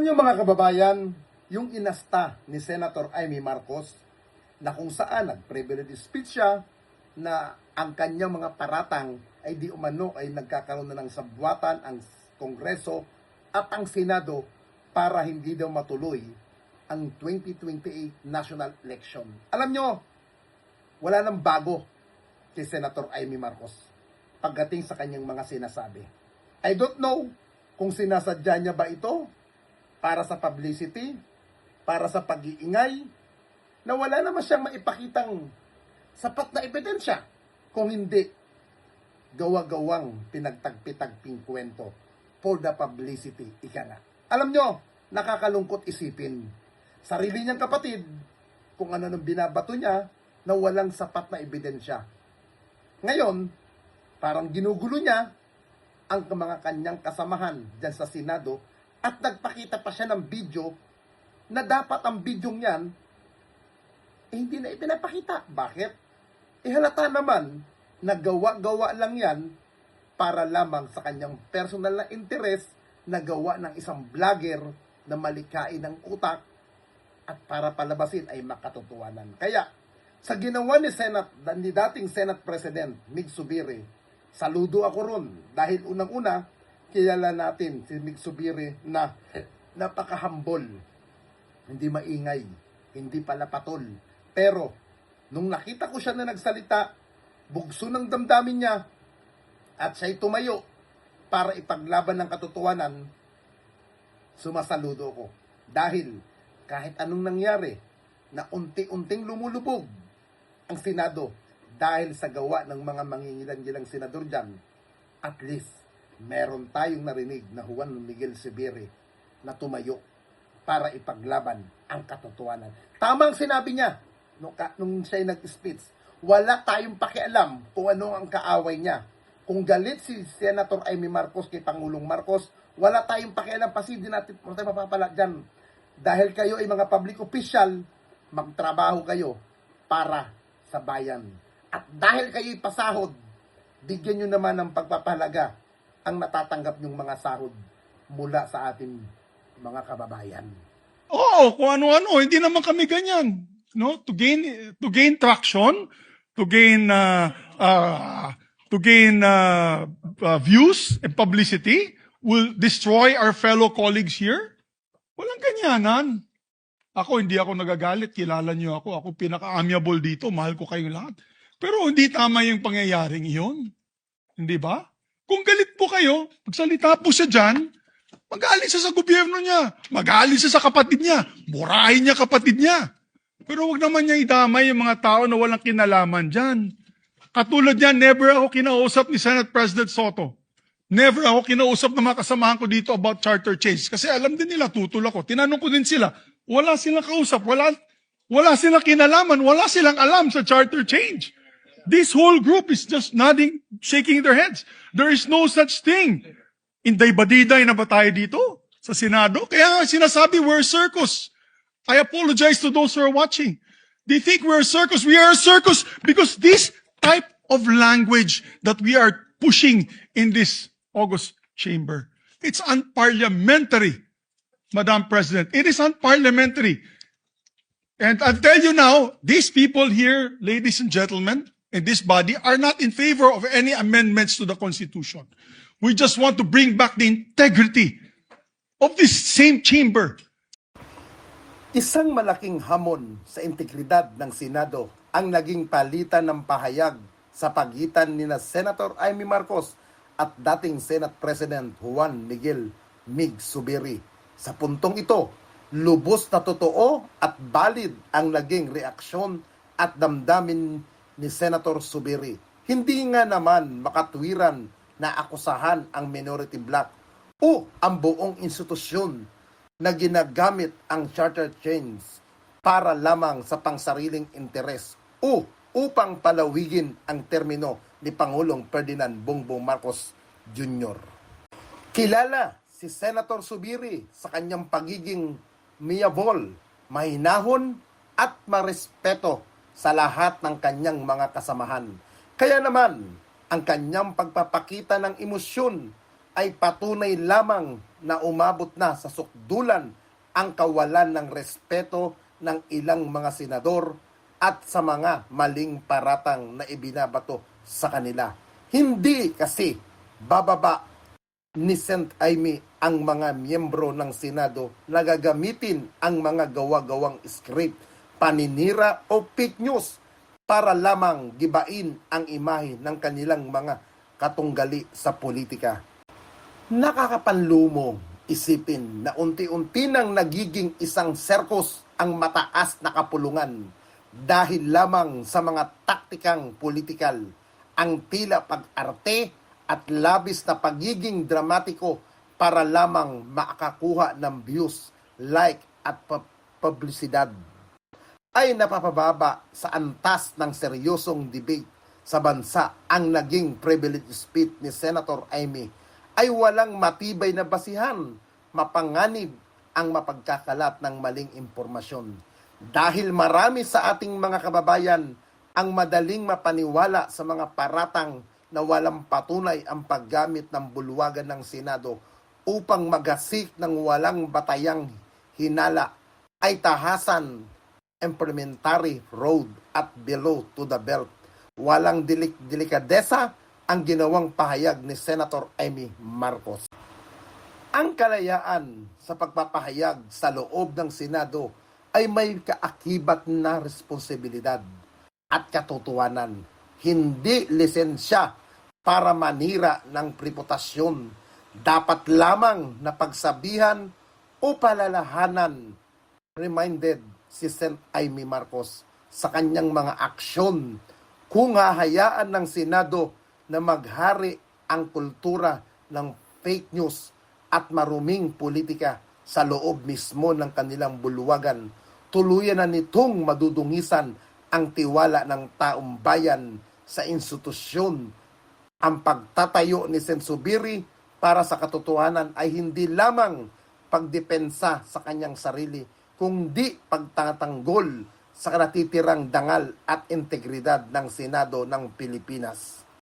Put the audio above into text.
Alam niyo mga kababayan, yung inasta ni Senator Amy Marcos na kung saan nag-privilege speech siya na ang kanyang mga paratang ay di umano ay nagkakaroon na ng sabwatan ang Kongreso at ang Senado para hindi daw matuloy ang 2028 national election. Alam nyo, wala nang bago kay Senator Amy Marcos pagdating sa kanyang mga sinasabi. I don't know kung sinasadya niya ba ito para sa publicity, para sa pag-iingay, na wala naman siyang maipakitang sapat na ebidensya. Kung hindi, gawa-gawang pinagtagpi-tagping kwento for the publicity, ika nga. Alam nyo, nakakalungkot isipin. Sarili niyang kapatid, kung ano nang binabato niya, na walang sapat na ebidensya. Ngayon, parang ginugulo niya ang mga kanyang kasamahan dyan sa Senado at nagpakita pa siya ng video na dapat ang video niyan hindi na ipinapakita. Bakit? Ihalata naman na gawa-gawa lang yan para lamang sa kanyang personal na interest na gawa ng isang vlogger na malikain ng utak at para palabasin ay makatotohanan. Kaya, sa ginawa ni dating Senate President Mig Zubiri, saludo ako ron dahil unang-una, kilala natin si Mig Zubiri na napaka-humble, hindi maingay, hindi palapatol. Pero, nung nakita ko siya na nagsalita, bugso ng damdamin niya, at siya'y tumayo para ipaglaban ng katotohanan, sumasaludo ko. Dahil, kahit anong nangyari, na unti-unting lumulubog ang Senado dahil sa gawa ng mga mangingilan-gilang senador dyan, at least, meron tayong narinig na Juan Miguel Zubiri na tumayo para ipaglaban ang katotohanan. Tamang sinabi niya nung siya nag-speech, wala tayong pakialam kung ano ang kaaway niya. Kung galit si Senator Amy Marcos kay Pangulong Marcos, wala tayong pakialam, kasi di natin mapapala dyan. Dahil kayo ay mga public official, magtrabaho kayo para sa bayan. At dahil kayo'y pasahod, bigyan nyo naman ng pagpapahalaga ang natatanggap nyong mga sahod mula sa ating mga kababayan. Oo, kung ano-ano, hindi naman kami ganyan. No? To gain traction, to gain views and publicity will destroy our fellow colleagues here. Walang ganyanan. Hindi ako nagagalit, kilala niyo ako. Ako pinaka-amiable dito, mahal ko kayong lahat. Pero hindi tama yung pangyayaring iyon. Hindi ba? Kung galit po kayo, magsalita po siya dyan, magalit siya sa gobyerno niya, magalit siya sa kapatid niya, burahin niya kapatid niya. Pero wag naman niya idamay yung mga tao na walang kinalaman dyan. Katulad niya, never ako kinausap ni Senate President Soto. Never ako kinausap ng mga kasamahan ko dito about charter change. Kasi alam din nila, tutol ako. Tinanong ko din sila, wala silang kausap, wala silang kinalaman, wala silang alam sa charter change. This whole group is just nodding, shaking their heads. There is no such thing. Inday-badiday na ba tayo dito sa Senado? Kaya nga sinasabi, we're a circus. I apologize to those who are watching. They think we're a circus. We are a circus because this type of language that we are pushing in this August chamber, it's unparliamentary, Madam President. It is unparliamentary. And I'll tell you now, these people here, ladies and gentlemen, in this body are not in favor of any amendments to the Constitution. We just want to bring back the integrity of this same chamber. Isang malaking hamon sa integridad ng Senado ang naging palitan ng pahayag sa pagitan ni Senator Amy Marcos at dating Senate President Juan Miguel Mig Zubiri. Sa puntong ito, lubos na totoo at valid ang naging reaksyon at damdamin ni Senator Zubiri. Hindi nga naman makatwiran na akusahan ang minority bloc o ang buong institusyon na ginagamit ang charter change para lamang sa pangsariling interes o upang palawigin ang termino ni Pangulong Ferdinand Bongbong Marcos Jr. Kilala si Senator Zubiri sa kanyang pagiging miyabol, mahinahon at marespeto sa lahat ng kanyang mga kasamahan. Kaya naman, ang kanyang pagpapakita ng emosyon ay patunay lamang na umabot na sa sukdulan ang kawalan ng respeto ng ilang mga senador at sa mga maling paratang na ibinabato sa kanila. Hindi kasi bababa ni Sent Aimee ang mga miyembro ng Senado na gagamitin ang mga gawa-gawang script, paninira o fake news para lamang gibain ang imahe ng kanilang mga katunggali sa politika. Nakakapanlumo isipin na unti-unti nang nagiging isang serkos ang mataas na kapulungan dahil lamang sa mga taktikang politikal, ang tila pag-arte at labis na pagiging dramatiko para lamang makakuha ng views, like at publisidad ay napapababa sa antas ng seryosong debate sa bansa. Ang naging privilege speech ni Senator Aimee ay walang matibay na basihan, mapanganib ang mapagkakalat ng maling impormasyon. Dahil marami sa ating mga kababayan ang madaling mapaniwala sa mga paratang na walang patunay ang paggamit ng bulwagan ng Senado upang magasik ng walang batayang hinala ay tahasan, implementary road at below to the belt. Walang delikadesa ang ginawang pahayag ni Senator Aimee Marcos. Ang kalayaan sa pagpapahayag sa loob ng Senado ay may kaakibat na responsibilidad at katotohanan. Hindi lisensya para manira ng reputasyon. Dapat lamang na pagsabihan o palalahanan. Reminded si Sent Aimee Marcos sa kanyang mga aksyon kung hahayaan ng Senado na maghari ang kultura ng fake news at maruming politika sa loob mismo ng kanilang bulwagan. Tuluyan na nitong madudungisan ang tiwala ng taong bayan sa institusyon. Ang pagtatayo ni Sensubiri para sa katotohanan ay hindi lamang pagdepensa sa kanyang sarili, kundi pagtatanggol sa natitirang dangal at integridad ng Senado ng Pilipinas.